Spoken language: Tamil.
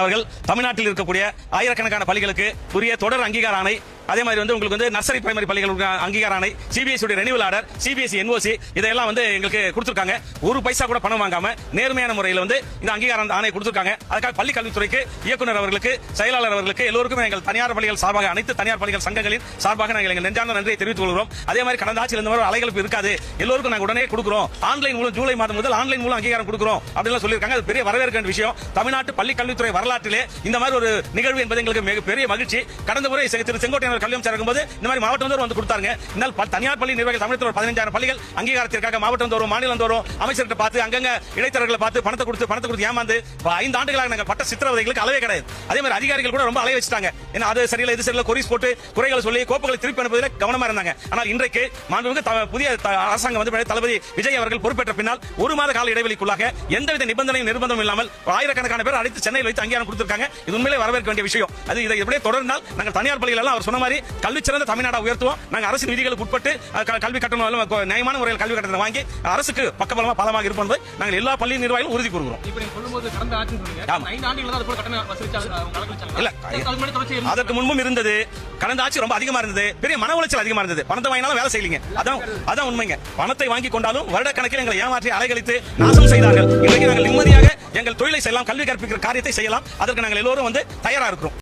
அவர்கள் தமிழ்நாட்டில் இருக்கக்கூடிய ஆயிரக்கணக்கான பள்ளிகளுக்கு உரிய தொடர் அங்கீகார ஆணை, அதே மாதிரி உங்களுக்கு நர்சரி பிரைமரி பள்ளிகளுக்கு அங்கீகார ஆணை, சிபிஎஸ்இ உடைய ரெனிவல் ஆர்டர், சிபிஎஸ்இ என்ஓசி இதெல்லாம் எங்களுக்கு கொடுத்திருக்காங்க. ஒரு பைசா கூட பணம் வாங்காம நேர்மையான முறையில் இந்த அங்கீகார ஆணை கொடுத்திருக்காங்க. அதுக்காக பள்ளி கல்வித்துறைக்கு, இயக்குநர் அவர்களுக்கு, செயலாளர் அவர்களுக்கு, எல்லோருக்கும் எங்கள் தனியார் பள்ளிகள் சார்பாக, அனைத்து தனியார் பள்ளிகள் சங்கங்களின் சார்பாக நாங்கள் எங்கள் நெஞ்சார்ந்த நன்றியை தெரிவித்துக் கொள்கிறோம். அதே மாதிரி கடந்த ஆட்சியில் இந்த மாதிரி அலைகளுக்கு இருக்காது, எல்லோருக்கும் நாங்கள் உடனே கொடுக்கிறோம். ஆன்லைன் மூலம் ஜூலை மாதம் முதல் ஆன்லைன் மூலம் அங்கீகாரம் கொடுக்கிறோம் அப்படின்னு சொல்லியிருக்காங்க. அது பெரிய வரவேற்க வேண்டிய விஷயம். தமிழ்நாட்டு பள்ளி கல்வித்துறை வரலாற்றிலே இந்த மாதிரி ஒரு நிகழ்வு என்பது எங்களுக்கு மிகப்பெரிய மகிழ்ச்சி. கடந்த முறை திரு செங்கோட்டையன் கல்வி அமைச்சர் இருக்கும்போது இந்த மாதிரி மாவட்டம் வந்து கொடுத்தாங்க. இதனால் தனியார் பள்ளி நிர்வாகிகள் தமிழகத்தில் 15,000 பள்ளிகள் அங்கீகாரத்திற்காக மாவட்டம் தோறும், மாநிலம் தோறும் அமைச்சர்கிட்ட பார்த்து, அங்கங்க இடைத்தரகர்களை பார்த்து பணத்தை கொடுத்து ஏமாந்து 5 ஆண்டுகளாக நாங்கள் பட்ட சித்திரவதைகளுக்கு அளவே கிடையாது. அதே மாதிரி அதிகாரிகள் கூட ரொம்ப அலைய வச்சுட்டாங்க. ஏன்னா அது சரியில்லை, இது சரியில்லை, கொரிஸ் போட்டு குறைகளை சொல்லி கோப்புகளை திருப்பி அனுப்புவதில் கவனமா இருந்தாங்க. ஆனால் இன்றைக்கு புதிய அரசாங்கம் தளபதி விஜய் அவர்கள் பொறுப்பேற்ற பின்னால் 1 மாத கால இடைவெளிக்குள்ளாக எந்தவித நிபந்தனையும் நிர்பந்தமும் இல்லாமல் ஆயிரக்கணக்கான பேர் அழைத்து சென்னையில் வைத்து அங்கீகாரம் கொடுத்திருக்காங்க. இது உண்மையிலே வரவேற்க வேண்டிய விஷயம். அது இதை இப்படியே தொடர்ந்தால் நாங்கள் தனியார் பள்ளிகள் எல்லாம் அவர் சொன்ன மாதிரி கல்வி சிறந்த தமிழ்நாடு உயர்த்துவோம். நாங்கள் அரசின் விதிகளுக்கு உட்பட்டு கல்வி கட்டணம் நியாயமான முறையில் கல்வி கட்டணத்தை வாங்கி அரசுக்கு பக்கபலமாக பாலமாக இருப்பது நாங்கள் எல்லா பள்ளி நிர்வாகிகளும் உறுதி கூறுகிறோம். அதற்கு முன்பும் இருந்தது. கடந்த ஆட்சி ரொம்ப அதிகமா இருந்தது, பெரிய மன உளைச்சல் அதிகமா இருந்தது. பணத்தை வாங்கினாலும் வேலை செய்யலீங்க. அதான் உண்மைங்க. பணத்தை வாங்கி கொண்டாலும் வருடக்கணக்கில் எங்களை ஏமாற்றி அலைகழித்து நாசம் செய்தார்கள். இன்றைக்கு நாங்கள் நிம்மதியாக எங்கள் தொழிலை செய்யலாம், கல்வி கற்பிக்கிற காரியத்தை செய்யலாம். அதற்கு நாங்கள் எல்லோரும் தயாரா இருக்கிறோம்.